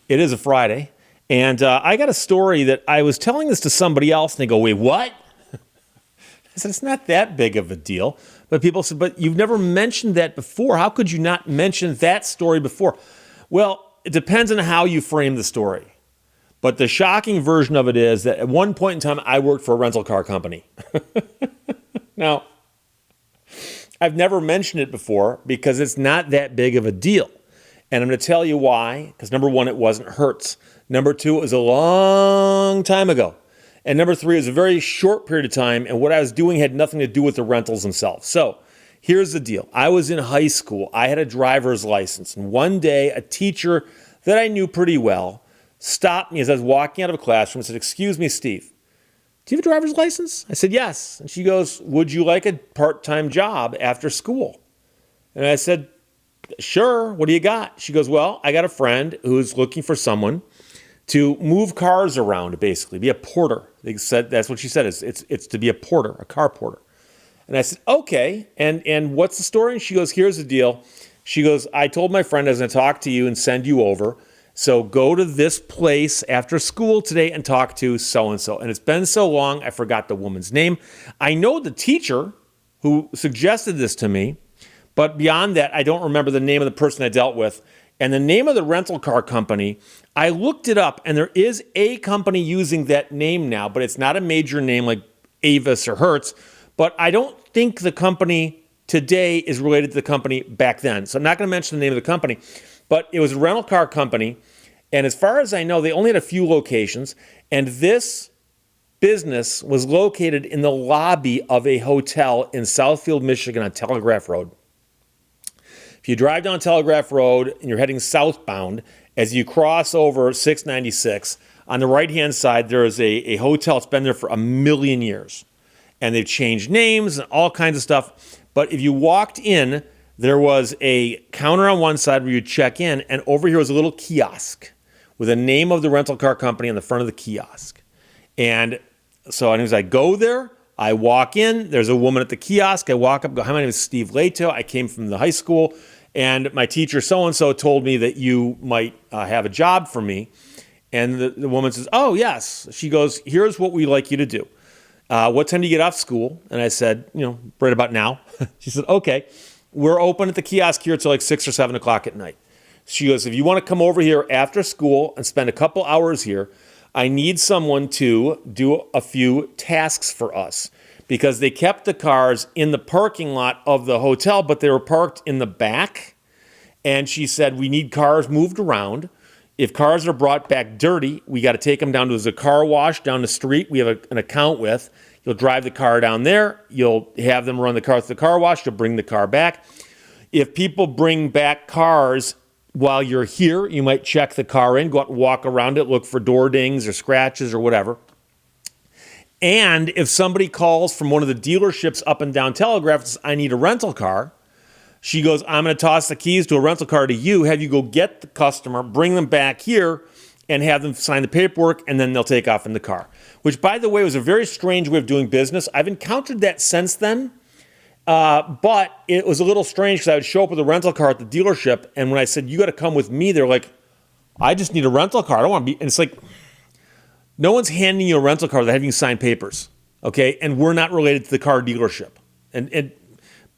It is a Friday. And I got a story that I was telling this to somebody else, and they go, wait, what? I said, it's not that big of a deal. But people said, but you've never mentioned that before. How could you not mention that story before? Well, it depends on how you frame the story. But the shocking version of it is that at one point in time, I worked for a rental car company. Now, I've never mentioned it before because it's not that big of a deal. And I'm going to tell you why. Because number one, it wasn't Hertz. Number two, it was a long time ago. And number three, it was a very short period of time. And what I was doing had nothing to do with the rentals themselves. So here's the deal. I was in high school. I had a driver's license. And one day, a teacher that I knew pretty well stopped me as I was walking out of a classroom and said, excuse me, Steve, do you have a driver's license? I said, yes. And she goes, would you like a part-time job after school? And I said, sure. What do you got? She goes, well, I got a friend who's looking for someone to move cars around, basically, be a porter. They said, that's what she said, it's to be a porter, a car porter. And I said, okay. And what's the story? And she goes, here's the deal. She goes, I told my friend I was going to talk to you and send you over. So go to this place after school today and talk to so-and-so. And it's been so long, I forgot the woman's name. I know the teacher who suggested this to me, but beyond that, I don't remember the name of the person I dealt with. And the name of the rental car company, I looked it up, and there is a company using that name now, but it's not a major name like Avis or Hertz. But I don't think the company today is related to the company back then. So I'm not going to mention the name of the company, but it was a rental car company. And as far as I know, they only had a few locations. And this business was located in the lobby of a hotel in Southfield, Michigan on Telegraph Road. If you drive down Telegraph Road and you're heading southbound, as you cross over 696, on the right-hand side, there is a hotel. It's been there for a million years. And they've changed names and all kinds of stuff. But if you walked in, there was a counter on one side where you check in, and over here was a little kiosk with the name of the rental car company on the front of the kiosk. And so as I go there, I walk in, there's a woman at the kiosk. I walk up, go, hi, my name is Steve Lehto. I came from the high school, and my teacher so-and-so told me that you might have a job for me. And the woman says, oh, yes. She goes, here's what we'd like you to do. What time do you get off school? And I said, right about now. She said, okay. We're open at the kiosk here till like 6 or 7 o'clock at night. She goes, if you want to come over here after school and spend a couple hours here, I need someone to do a few tasks for us, because they kept the cars in the parking lot of the hotel, but they were parked in the back. And she said, we need cars moved around. If cars are brought back dirty, we got to take them down to the car wash down the street we have an account with. You'll drive the car down there. You'll have them run the car to the car wash. You'll bring the car back. If people bring back cars while you're here, you might check the car in, go out and walk around it, look for door dings or scratches or whatever. And if somebody calls from one of the dealerships up and down Telegraph and says, I need a rental car, she goes, I'm going to toss the keys to a rental car to you, have you go get the customer, bring them back here, and have them sign the paperwork, and then they'll take off in the car. Which, by the way, was a very strange way of doing business. I've encountered that since then, but it was a little strange because I would show up with a rental car at the dealership, and when I said, you got to come with me, they're like, I just need a rental car. I don't want to be, and it's like, no one's handing you a rental car without having you sign papers, okay? And we're not related to the car dealership. And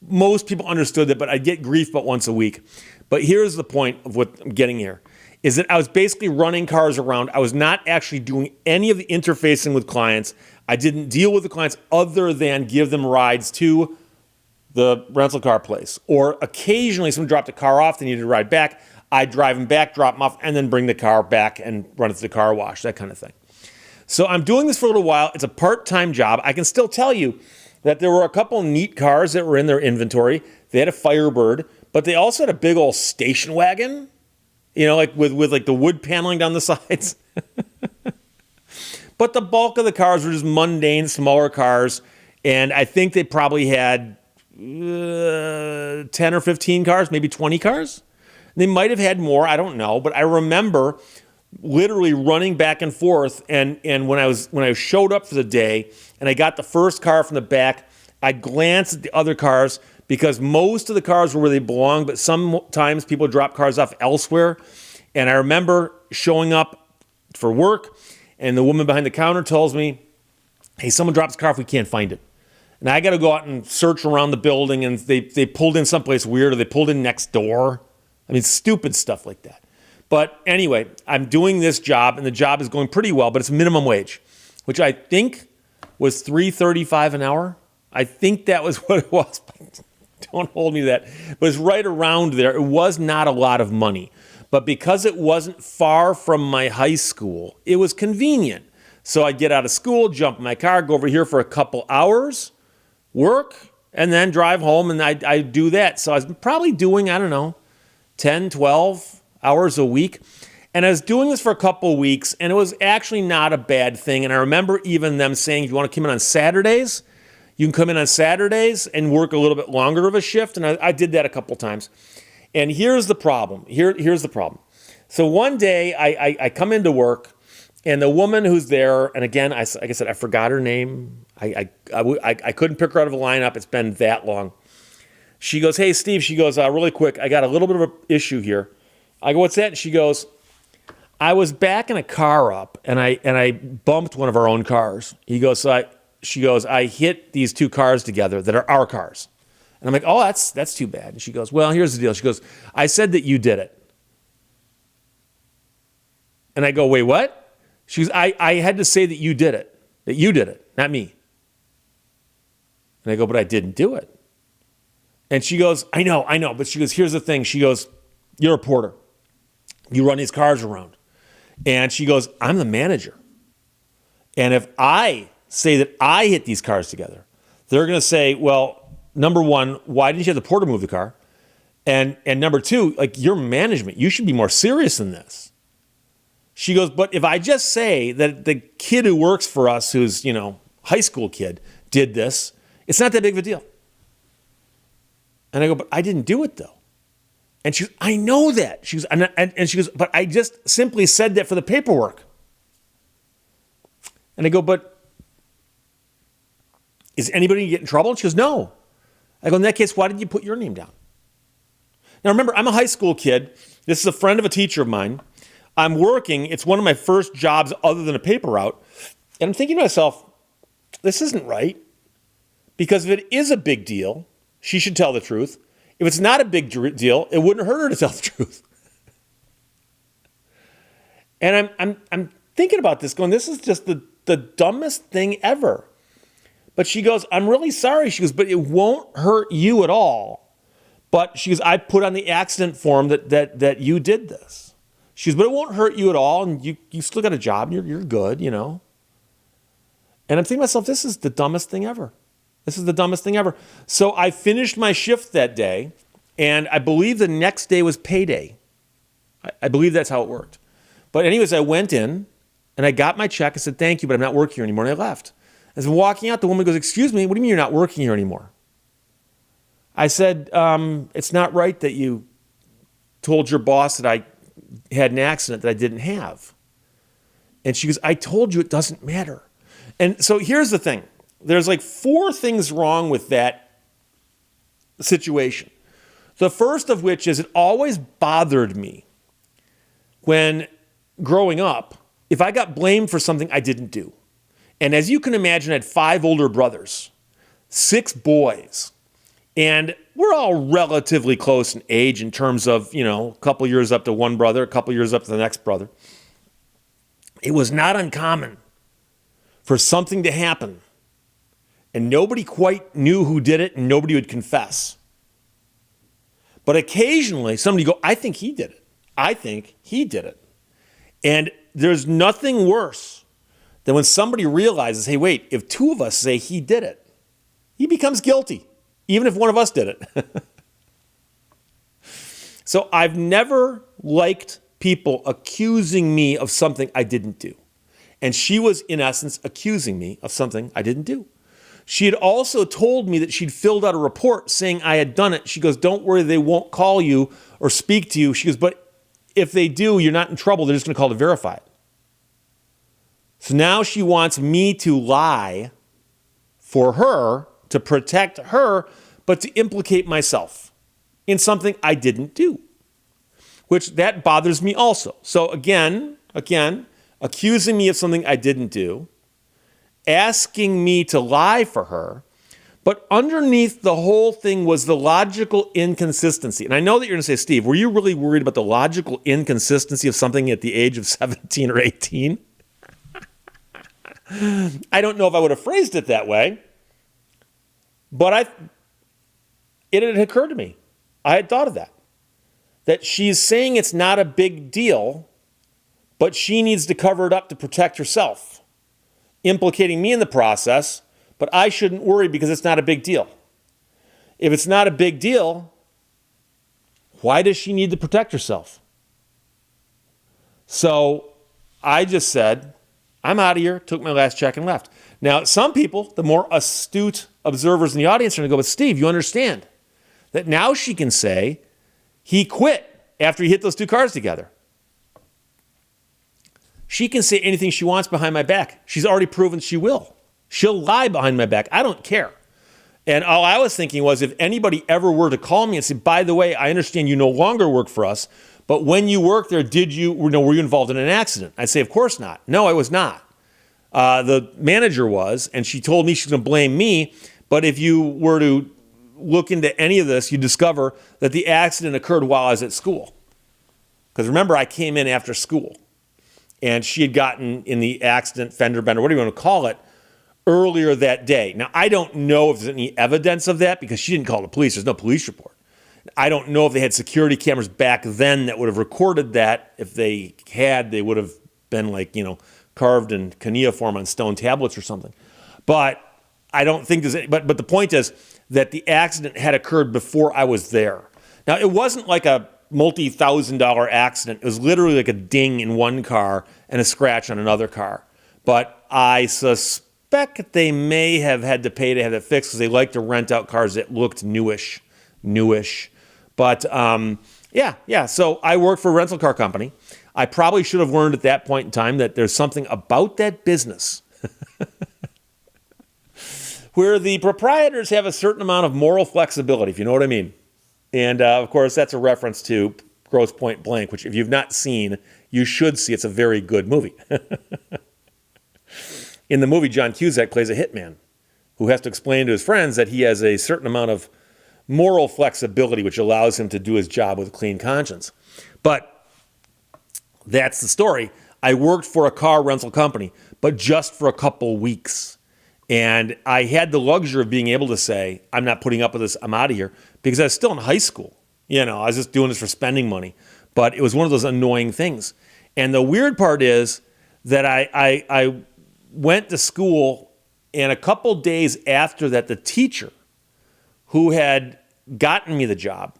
most people understood that, but I get grief about once a week. But here's the point of what I'm getting here, is that I was basically running cars around. I was not actually doing any of the interfacing with clients. I didn't deal with the clients other than give them rides to the rental car place. Or occasionally someone dropped a car off, they needed a ride back. I'd drive them back, drop them off, and then bring the car back and run it to the car wash, that kind of thing. So I'm doing this for a little while. It's a part-time job. I can still tell you that there were a couple neat cars that were in their inventory. They had a Firebird, but they also had a big old station wagon, like with like the wood paneling down the sides. But the bulk of the cars were just mundane, smaller cars. And I think they probably had 10 or 15 cars, maybe 20 cars. They might have had more, I don't know. But I remember literally running back and forth. And when I showed up for the day and I got the first car from the back, I glanced at the other cars because most of the cars were where they belonged, but sometimes people drop cars off elsewhere. And I remember showing up for work, and the woman behind the counter tells me, hey, someone dropped the car if we can't find it. And I got to go out and search around the building, and they pulled in someplace weird, or they pulled in next door. I mean, stupid stuff like that. But anyway, I'm doing this job, and the job is going pretty well, but it's minimum wage, which I think was $3.35 an hour. I think that was what it was. Don't hold me to that. But it's right around there. It was not a lot of money. But because it wasn't far from my high school, it was convenient. So I'd get out of school, jump in my car, go over here for a couple hours, work, and then drive home, and I do that. So I was probably doing, 10, 12 hours a week. And I was doing this for a couple of weeks, and it was actually not a bad thing. And I remember even them saying, if you want to come in on Saturdays, you can come in on Saturdays and work a little bit longer of a shift. And I did that a couple times. And here's the problem. Here's the problem. So one day I come into work, and the woman who's there, and again, like I said, I forgot her name. I couldn't pick her out of a lineup. It's been that long. She goes, hey, Steve. She goes, really quick, I got a little bit of an issue here. I go, what's that? And she goes, I was backing a car up, and I bumped one of our own cars. She goes, I hit these two cars together that are our cars. And I'm like, oh, that's too bad. And she goes, well, here's the deal. She goes, I said that you did it. And I go, wait, what? She goes, I had to say that you did it, not me. And I go, but I didn't do it. And she goes, I know. But she goes, here's the thing. She goes, you're a porter. You run these cars around. And she goes, I'm the manager. And if I say that I hit these cars together, they're going to say, well, number one, why didn't you have the porter move the car? And number two, like, you're management. You should be more serious than this. She goes, but if I just say that the kid who works for us, who's, high school kid, did this, it's not that big of a deal. And I go, but I didn't do it, though. And she goes, I know that. She goes, and she goes, but I just simply said that for the paperwork. And I go, but is anybody going to get in trouble? And she goes, no. I go, in that case, why did you put your name down? Now, remember, I'm a high school kid. This is a friend of a teacher of mine. I'm working. It's one of my first jobs other than a paper route. And I'm thinking to myself, this isn't right. Because if it is a big deal, she should tell the truth. If it's not a big deal, it wouldn't hurt her to tell the truth. And I'm thinking about this, going, this is just the dumbest thing ever. But she goes, I'm really sorry. She goes, but it won't hurt you at all. But she goes, I put on the accident form that you did this. She goes, but it won't hurt you at all, and you still got a job, and you're good, And I'm thinking to myself, this is the dumbest thing ever. This is the dumbest thing ever. So I finished my shift that day, and I believe the next day was payday. I believe that's how it worked. But anyways, I went in, and I got my check. I said, thank you, but I'm not working here anymore, and I left. As I'm walking out, the woman goes, excuse me, what do you mean you're not working here anymore? I said, it's not right that you told your boss that I had an accident that I didn't have. And she goes, I told you it doesn't matter. And so here's the thing. There's like 4 things wrong with that situation. The first of which is it always bothered me when growing up, if I got blamed for something I didn't do. And as you can imagine, I had 5 older brothers, 6 boys, and we're all relatively close in age in terms of, a couple years up to one brother, a couple years up to the next brother. It was not uncommon for something to happen, and nobody quite knew who did it, and nobody would confess. But occasionally, somebody would go, I think he did it. I think he did it. And there's nothing worse than when somebody realizes, hey, wait, if 2 of us say he did it, he becomes guilty, even if one of us did it. So I've never liked people accusing me of something I didn't do. And she was, in essence, accusing me of something I didn't do. She had also told me that she'd filled out a report saying I had done it. She goes, don't worry, they won't call you or speak to you. She goes, but if they do, you're not in trouble. They're just going to call to verify it. So now she wants me to lie for her, to protect her, but to implicate myself in something I didn't do. which that bothers me also. So again, accusing me of something I didn't do, asking me to lie for her. But underneath the whole thing was the logical inconsistency. And I know that you're going to say, Steve, were you really worried about the logical inconsistency of something at the age of 17 or 18? I don't know if I would have phrased it that way, but it had occurred to me. I had thought of that she's saying it's not a big deal, but she needs to cover it up to protect herself, implicating me in the process, but I shouldn't worry because it's not a big deal. If it's not a big deal, why does she need to protect herself? So I just said, I'm out of here, took my last check and left. Now, some people, the more astute observers in the audience, are going to go, but Steve, you understand that now she can say he quit after he hit those two cars together. She can say anything she wants behind my back. She's already proven she will. She'll lie behind my back. I don't care. And all I was thinking was, if anybody ever were to call me and say, by the way, I understand you no longer work for us, but when you worked there, were you involved in an accident? I'd say, of course not. No, I was not. The manager was, and she told me she's going to blame me. But if you were to look into any of this, you discover that the accident occurred while I was at school. Because remember, I came in after school, and she had gotten in the accident, fender bender, what do you want to call it, earlier that day. Now, I don't know if there's any evidence of that because she didn't call the police. There's no police report. I don't know if they had security cameras back then that would have recorded that. If they had, they would have been carved in cuneiform on stone tablets or something. But I don't think there's any, but the point is that the accident had occurred before I was there. Now, it wasn't like a multi-$1,000 accident. It was literally like a ding in one car and a scratch on another car. But I suspect they may have had to pay to have it fixed because they like to rent out cars that looked newish. But yeah. So I worked for a rental car company. I probably should have learned at that point in time that there's something about that business where the proprietors have a certain amount of moral flexibility, if you know what I mean. And of course, that's a reference to Grosse Pointe Blank, which if you've not seen, you should see. It's a very good movie. In the movie, John Cusack plays a hitman who has to explain to his friends that he has a certain amount of moral flexibility, which allows him to do his job with a clean conscience. But that's the story. I worked for a car rental company, but just for a couple weeks. And I had the luxury of being able to say, I'm not putting up with this, I'm out of here, because I was still in high school. I was just doing this for spending money. But it was one of those annoying things. And the weird part is that I went to school, and a couple days after that, the teacher who had gotten me the job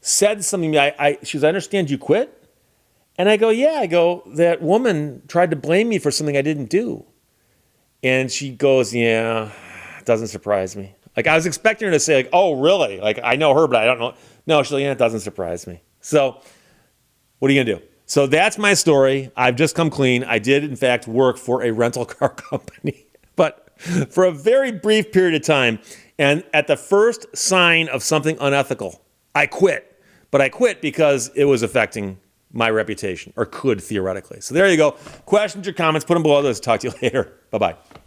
said something to me. She goes, I understand you quit? And I go, yeah. I go, that woman tried to blame me for something I didn't do. And she goes, yeah, it doesn't surprise me. I was expecting her to say, oh, really? I know her, but I don't know. No, she's like, yeah, it doesn't surprise me. So what are you going to do? So that's my story. I've just come clean. I did, in fact, work for a rental car company, but for a very brief period of time. And at the first sign of something unethical, I quit. But I quit because it was affecting my reputation, or could theoretically. So there you go. Questions or comments, put them below. Let's talk to you later. Bye-bye.